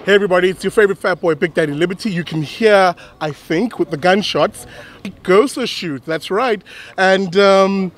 Hey everybody, it's your favorite fat boy, Big Daddy Liberty. You can hear, I think, with the gunshots, GOSA shoot, that's right. And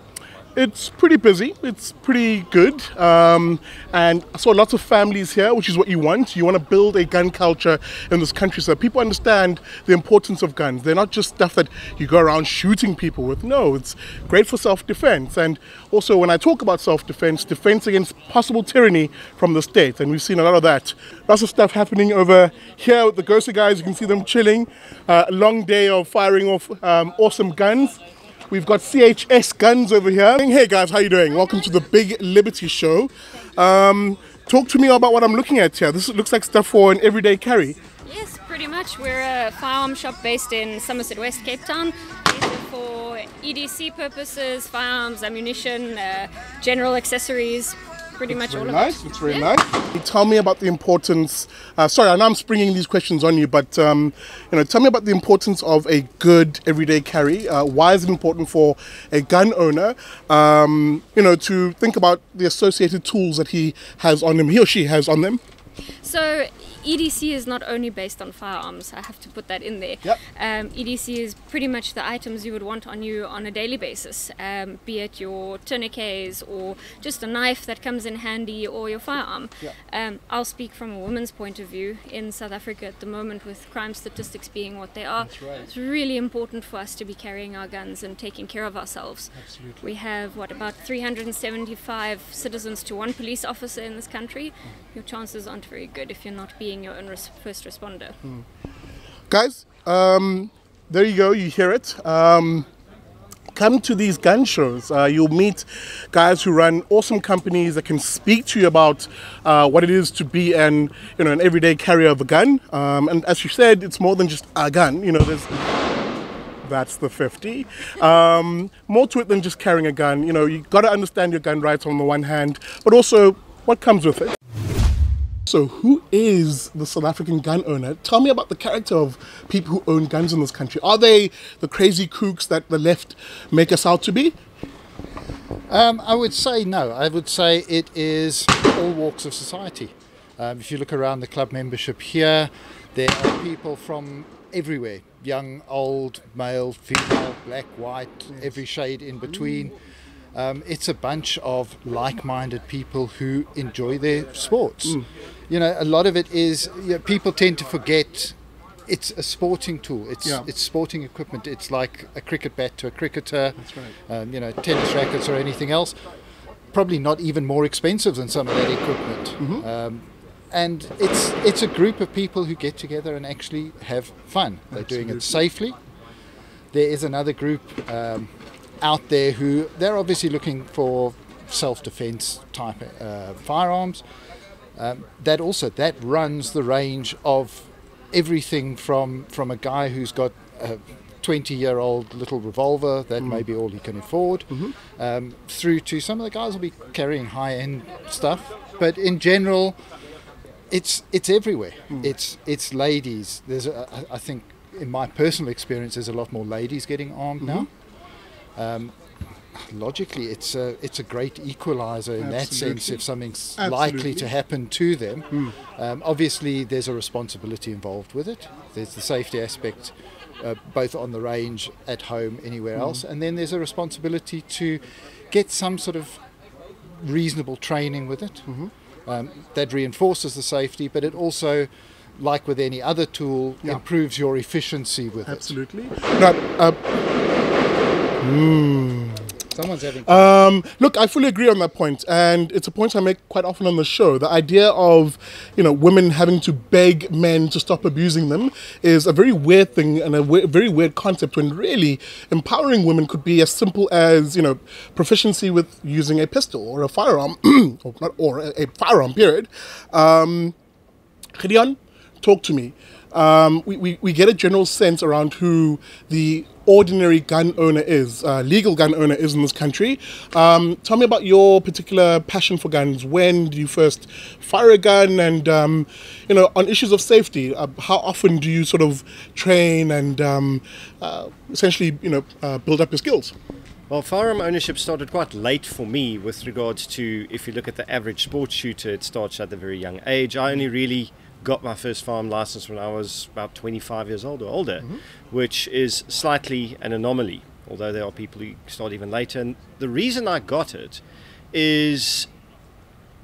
it's pretty busy, it's pretty good. And I saw lots of families here, which is what you want. You want to build a gun culture in this country so people understand the importance of guns. They're not just stuff that you go around shooting people with. No, it's great for self-defense. And also when I talk about self-defense, defense against possible tyranny from the state. And we've seen a lot of that. Lots of stuff happening over here with the GOSA guys. You can see them chilling. A long day of firing off awesome guns. We've got CHS guns over here. Hey guys, how you doing? Welcome to the Big Liberty Show. Talk to me about what I'm looking at here. This looks like stuff for an everyday carry. Yes, pretty much. We're a firearm shop based in Somerset West, Cape Town. These are for EDC purposes, firearms, ammunition, general accessories. Pretty much all of it. It's very nice. Tell me about the importance. Sorry, I know I'm springing these questions on you, but tell me about the importance of a good everyday carry. Why is it important for a gun owner, to think about the associated tools that he or she has on them? So EDC is not only based on firearms, I have to put that in there. Yep. EDC is pretty much the items you would want on you on a daily basis, be it your tourniquets or just a knife that comes in handy or your firearm. Yep. I'll speak from a woman's point of view. In South Africa at the moment, with crime statistics being what they are, that's right, it's really important for us to be carrying our guns and taking care of ourselves. Absolutely. We have, about 375 citizens to one police officer in this country. Your chances aren't very good if you're not being your own first responder. Guys, there you go, you hear it. Come to these gun shows. You'll meet guys who run awesome companies that can speak to you about what it is to be an everyday carrier of a gun. And as you said, it's more than just a gun. That's the 50. More to it than just carrying a gun. You've got to understand your gun rights on the one hand, but also what comes with it. So who is the South African gun owner? Tell me about the character of people who own guns in this country. Are they the crazy kooks that the left make us out to be? I would say no. I would say it is all walks of society. If you look around the club membership here, there are people from everywhere. Young, old, male, female, black, white, every shade in between. It's a bunch of like-minded people who enjoy their sports. A lot of it is, people tend to forget it's a sporting tool. It's sporting equipment. It's like a cricket bat to a cricketer. That's right. Tennis rackets or anything else. Probably not even more expensive than some of that equipment. And it's a group of people who get together and actually have fun. They're doing it safely. There is another group out there who they're obviously looking for self-defense type firearms. That runs the range of everything from a guy who's got a 20-year-old little revolver that may be all he can afford, through to some of the guys will be carrying high-end stuff. But in general, it's everywhere. It's ladies. I think in my personal experience, there's a lot more ladies getting armed now. Logically, it's a great equalizer in that sense if something's likely to happen to them. Obviously, there's a responsibility involved with it. There's the safety aspect, both on the range, at home, anywhere else, and then there's a responsibility to get some sort of reasonable training with it. That reinforces the safety, but it also, like with any other tool, improves your efficiency with it. Absolutely. Now, Someone's having look, I fully agree on that point, and it's a point I make quite often on the show. The idea of women having to beg men to stop abusing them is a very weird thing and a very weird concept, when really empowering women could be as simple as proficiency with using a pistol or a firearm or a firearm period. Gideon, talk to me. We get a general sense around who the ordinary gun owner is, legal gun owner is in this country. Tell me about your particular passion for guns. When do you first fire a gun? And, on issues of safety, how often do you sort of train and essentially, build up your skills? Well, firearm ownership started quite late for me with regards to, if you look at the average sports shooter, it starts at a very young age. I only really got my first firearm license when I was about 25 years old or older, which is slightly an anomaly, although there are people who start even later. And the reason I got it is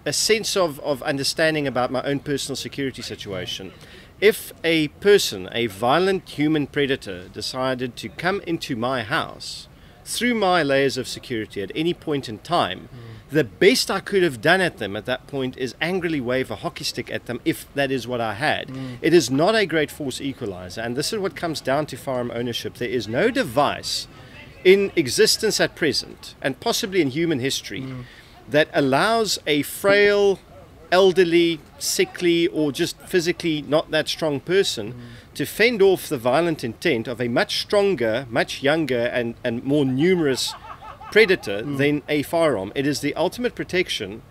a sense of understanding about my own personal security situation. If a person, a violent human predator, decided to come into my house through my layers of security at any point in time, the best I could have done at them at that point is angrily wave a hockey stick at them, if that is what I had. It is not a great force equalizer, and this is what comes down to firearm ownership. There is no device in existence at present, and possibly in human history, that allows a frail, elderly, sickly, or just physically not that strong person to fend off the violent intent of a much stronger, much younger, and more numerous predator than a firearm. It is the ultimate protection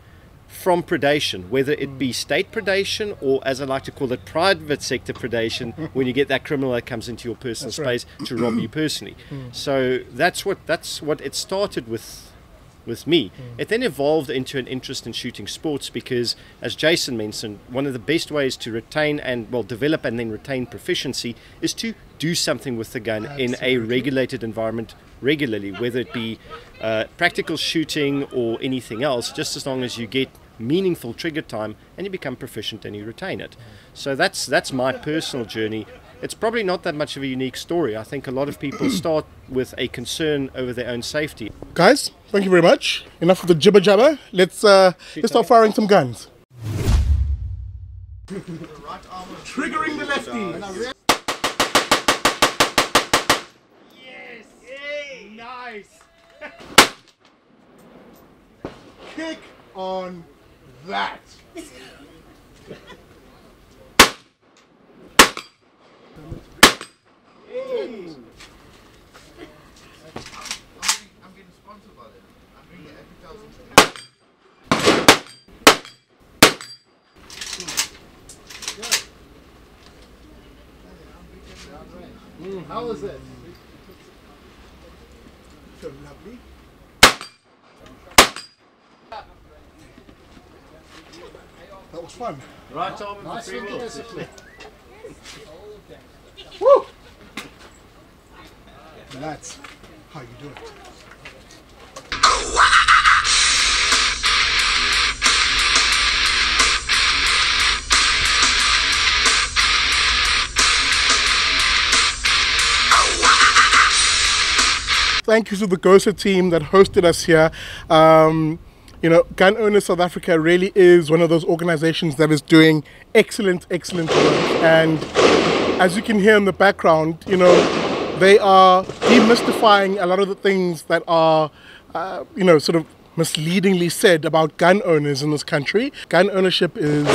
from predation, whether it be state predation or, as I like to call it, private sector predation, when you get that criminal that comes into your personal space to rob you personally. So that's what it started with me. It then evolved into an interest in shooting sports because, as Jason mentioned, one of the best ways to retain and, well, develop and then retain proficiency is to do something with the gun in a regulated environment regularly, whether it be practical shooting or anything else, just as long as you get meaningful trigger time and you become proficient and you retain it. So that's my personal journey. It's probably not that much of a unique story. I think a lot of people start with a concern over their own safety. Guys, thank you very much. Enough of the jibber jabber. Let's start firing some guns. Triggering the lefty. Yes! Yay! Nice! Kick on that. I'm getting sponsored by them. I'm bringing it every 1,000. How was it? So lovely. That was fun. Right arm with Nice the free will. discipline. Woo! And that's how you do it. Thank you to the GOSA team that hosted us here. You know, Gun Owners South Africa really is one of those organizations that is doing excellent work. And as you can hear in the background, you know, they are demystifying a lot of the things that are, you know, sort of misleadingly said about gun owners in this country. Gun ownership is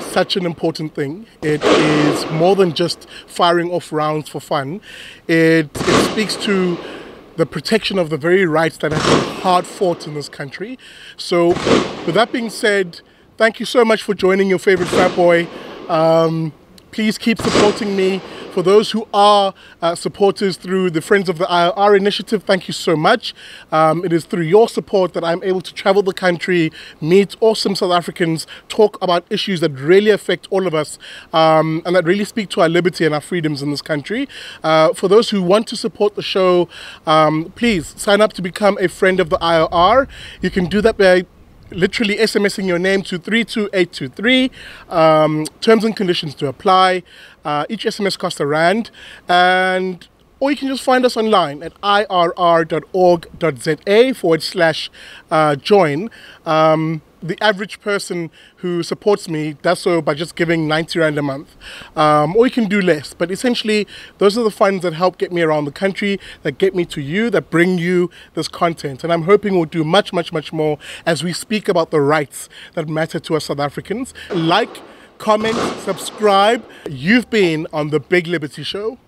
such an important thing. It is more than just firing off rounds for fun. It speaks to the protection of the very rights that have been hard fought in this country. So with that being said, thank you so much for joining your favorite fat boy. Please keep supporting me. For those who are supporters through the Friends of the IRR initiative, thank you so much. It is through your support that I'm able to travel the country, meet awesome South Africans, talk about issues that really affect all of us, and that really speak to our liberty and our freedoms in this country. For those who want to support the show, please sign up to become a friend of the IRR. You can do that by literally SMSing your name to 32823. Terms and conditions to apply. Each SMS costs R1, and or you can just find us online at irr.org.za/join. The average person who supports me does so by just giving 90 Rand a month. Or you can do less, but essentially those are the funds that help get me around the country, that get me to you, that bring you this content. And I'm hoping we'll do much more as we speak about the rights that matter to us South Africans. Like, comment, subscribe. You've been on The Big Liberty Show.